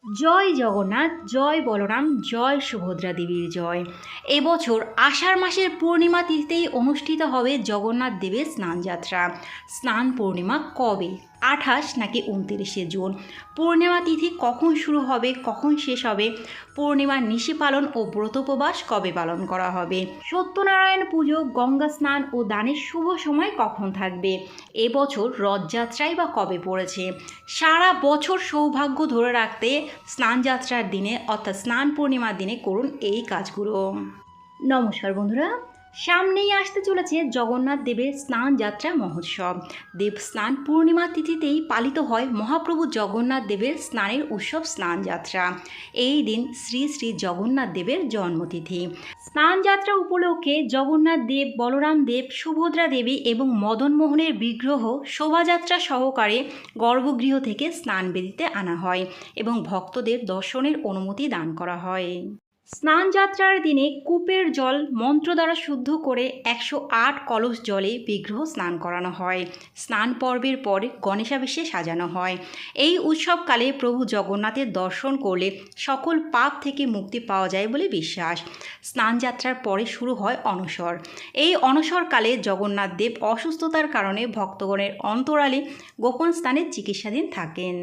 জয় জগন্নাথ, জয় বলরাম, জয় সুভদ্রা দেবীর জয়। এবছর আষাঢ় মাসের পূর্ণিমা তিথিতেই অনুষ্ঠিত হবে জগন্নাথ দেবের স্নানযাত্রা। স্নান পূর্ণিমা কবে? 28 নাকি 29শে জুন? পূর্ণিমা তিথি কখন শুরু হবে, কখন শেষ হবে? পূর্ণিমার নিশি পালন ও ব্রতোপবাস কবে পালন করা হবে? সত্যনারায়ণ পুজো, গঙ্গা স্নান ও দানের শুভ সময় কখন থাকবে? এবছর রথযাত্রাই বা কবে পড়েছে? সারা বছর সৌভাগ্য ধরে রাখতে স্নানযাত্রার দিনে অর্থাৎ স্নান পূর্ণিমার দিনে করুন এই কাজগুলো। নমস্কার বন্ধুরা, সামনেই আসতে চলেছে জগন্নাথ দেবের স্নানযাত্রা মহোৎসব। দেব স্নান পূর্ণিমা তিথিতেই পালিত হয় মহাপ্রভু জগন্নাথ দেবের স্নানের উৎসব স্নানযাত্রা। এই দিন শ্রী শ্রী জগন্নাথ দেবের জন্মতিথি। স্নানযাত্রা উপলক্ষে জগন্নাথ দেব, বলরাম দেব, সুভদ্রা দেবী এবং মদনমোহনের বিগ্রহ শোভাযাত্রা সহকারে গর্ভগৃহ থেকে স্নানবেদিতে আনা হয় এবং ভক্তদের দর্শনের অনুমতি দান করা হয়। স্নানযাত্রার দিনে কূপের জল মন্ত্র দ্বারা শুদ্ধ করে 108 কলস জলে বিগ্রহ স্নান করানো হয়। স্নান পর্বের পর গণেশাবেশে সাজানো হয়। এই উৎসবকালে প্রভু জগন্নাথের দর্শন করলে সকল পাপ থেকে মুক্তি পাওয়া যায় বলে বিশ্বাস। স্নানযাত্রার পরে শুরু হয় অনশর। এই অনশরকালে জগন্নাথ দেব অসুস্থতার কারণে ভক্তগণের অন্তরালে গোপন স্থানে চিকিৎসাধীন থাকেন।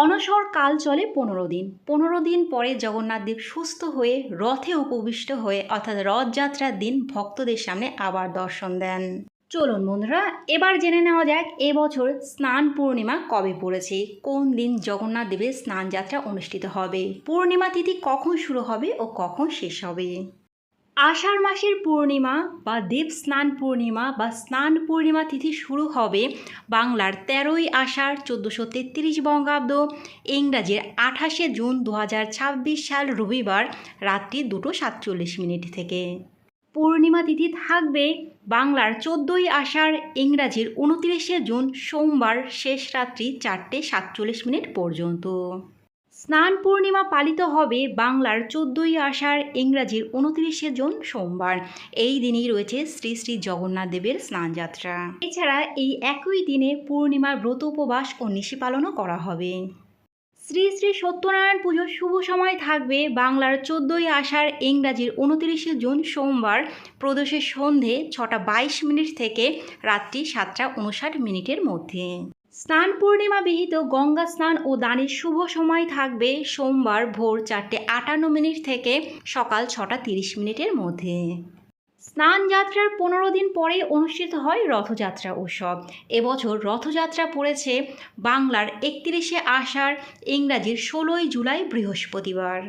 অনশর কাল চলে 15 দিন। 15 দিন পরে জগন্নাথ দেব সুস্থ হয়ে রথে উপবিষ্ট হয়ে অর্থাৎ রথযাত্রার দিন ভক্তদের সামনে আবার দর্শন দেন। চলুন বন্ধুরা, এবার জেনে নেওয়া যাক এবছর স্নান পূর্ণিমা কবে পড়েছে, কোন দিন জগন্নাথ দেবের স্নানযাত্রা অনুষ্ঠিত হবে, পূর্ণিমা তিথি কখন শুরু হবে ও কখন শেষ হবে। আষাঢ় মাসের পূর্ণিমা বা দেব স্নান পূর্ণিমা বা স্নান পূর্ণিমা তিথি শুরু হবে বাংলার 13ই আষাঢ় 1433 বঙ্গাব্দ, ইংরাজির 28শে জুন 2026 সাল রবিবার রাত্রি 2:47 থেকে। পূর্ণিমা তিথি থাকবে বাংলার 14ই আষাঢ়, ইংরাজির 29শে জুন সোমবার শেষ রাত্রি 4:47 পর্যন্ত। স্নান পূর্ণিমা পালিত হবে বাংলার 14ই আষাঢ়, ইংরাজির 29শে জুন সোমবার। এই দিনই রয়েছে শ্রী শ্রী জগন্নাথ দেবের স্নানযাত্রা। এছাড়া এই একই দিনে পূর্ণিমার ব্রত উপবাস ও নিশি পালনও করা হবে। শ্রী শ্রী সত্যনারায়ণ পুজোর শুভ সময় থাকবে বাংলার 14ই আষাঢ়, ইংরাজির 29শে জুন সোমবার প্রদোষের সন্ধে 6:22 থেকে রাত্রি 7:59 মধ্যে। স্নান পূর্ণিমা বিহিত গঙ্গা স্নান ও দানের শুভ সময় থাকবে সোমবার ভোর 4:58 থেকে সকাল 6:30 মধ্যে। স্নানযাত্রার 15 দিন পরে অনুষ্ঠিত হয় রথযাত্রা উৎসব। এবছর রথযাত্রা পড়েছে বাংলার 31শে আষাঢ়, ইংরাজির 16ই জুলাই বৃহস্পতিবার।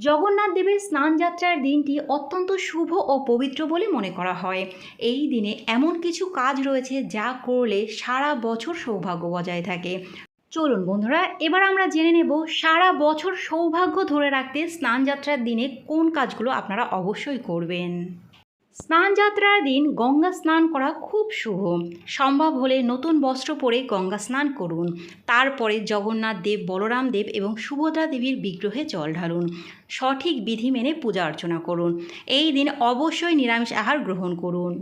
জগন্নাথ দেবের স্নানযাত্রার দিনটি অত্যন্ত শুভ ও পবিত্র বলে মনে করা হয়। এই দিনে এমন কিছু কাজ রয়েছে যা করলে সারা বছর সৌভাগ্য বজায় থাকে। চলুন বন্ধুরা, এবার আমরা জেনে নেব সারা বছর সৌভাগ্য ধরে রাখতে স্নানযাত্রার দিনে কোন কাজগুলো আপনারা অবশ্যই করবেন। স্নানযাত্রার দিন গঙ্গা স্নান করা খুব শুভ। সম্ভব হলে নতুন বস্ত্র পরে গঙ্গা স্নান করুন। তারপরে জগন্নাথ দেব, বলরাম দেব এবং সুভদ্রা দেবীর বিগ্রহে জল ঢালুন। সঠিক বিধি মেনে পূজা অর্চনা করুন। এই দিন অবশ্যই নিরামিষ আহার গ্রহণ করুন।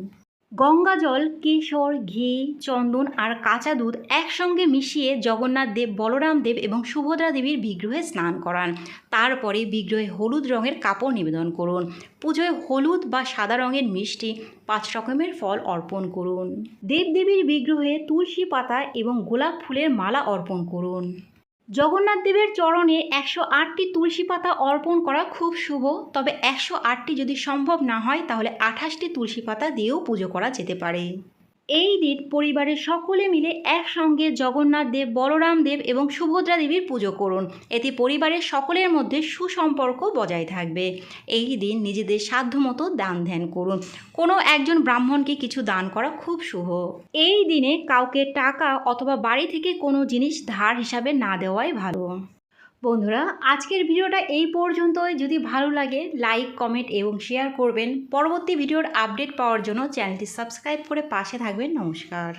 গঙ্গা জল, কেশর, ঘি, চন্দন আর কাঁচা দুধ একসঙ্গে মিশিয়ে জগন্নাথ দেব, বলরাম দেব এবং সুভদ্রা দেবীর বিগ্রহে স্নান করান। তারপরে বিগ্রহে হলুদ রঙের কাপড় নিবেদন করুন। পুজোয় হলুদ বা সাদা রঙের মিষ্টি, 5 রকমের ফল অর্পণ করুন। দেবদেবীর বিগ্রহে তুলসী পাতা এবং গোলাপ ফুলের মালা অর্পণ করুন। জগন্নাথ দেবের চরণে 108টি তুলসী পাতা অর্পণ করা খুব শুভ। তবে 108টি যদি সম্ভব না হয় তাহলে 28টি তুলসী পাতা দিয়েও পুজো করা যেতে পারে। এই দিন পরিবারের সকলে মিলে একসঙ্গে জগন্নাথ দেব, বলরাম দেব এবং সুভদ্রা দেবীর পুজো করুন। এতে পরিবারের সকলের মধ্যে সুসম্পর্ক বজায় থাকবে। এই দিন নিজেদের সাধ্যমতো দান ধ্যান করুন। কোনো একজন ব্রাহ্মণকে কিছু দান করা খুব শুভ। এই দিনে কাউকে টাকা অথবা বাড়ি থেকে কোনো জিনিস ধার হিসাবে না দেওয়াই ভালো। বন্ধুরা, আজকের ভিডিওটা এই পর্যন্তই। যদি ভালো লাগে লাইক, কমেন্ট এবং শেয়ার করবেন। পরবর্তী ভিডিওর আপডেট পাওয়ার জন্য চ্যানেলটি সাবস্ক্রাইব করে পাশে থাকবেন। নমস্কার।